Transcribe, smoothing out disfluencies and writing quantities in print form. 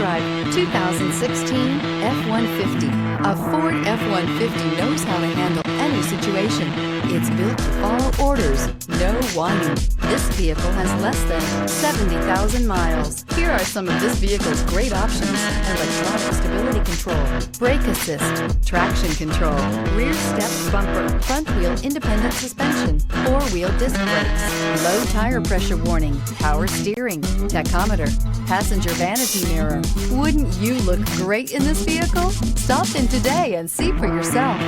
drive 2016 F-150. A Ford F-150 knows how to handle any situation. It's built to follow orders, no whining. This vehicle has less than 70,000 miles. Here are some of this vehicle's great options: electronic stability control, brake assist, traction control, rear step bumper, front wheel independent suspension, four-wheel disc brakes, low tire pressure warning, power steering, tachometer, passenger vanity mirror. Wouldn't you look great in this vehicle? Stop in today and see for yourself.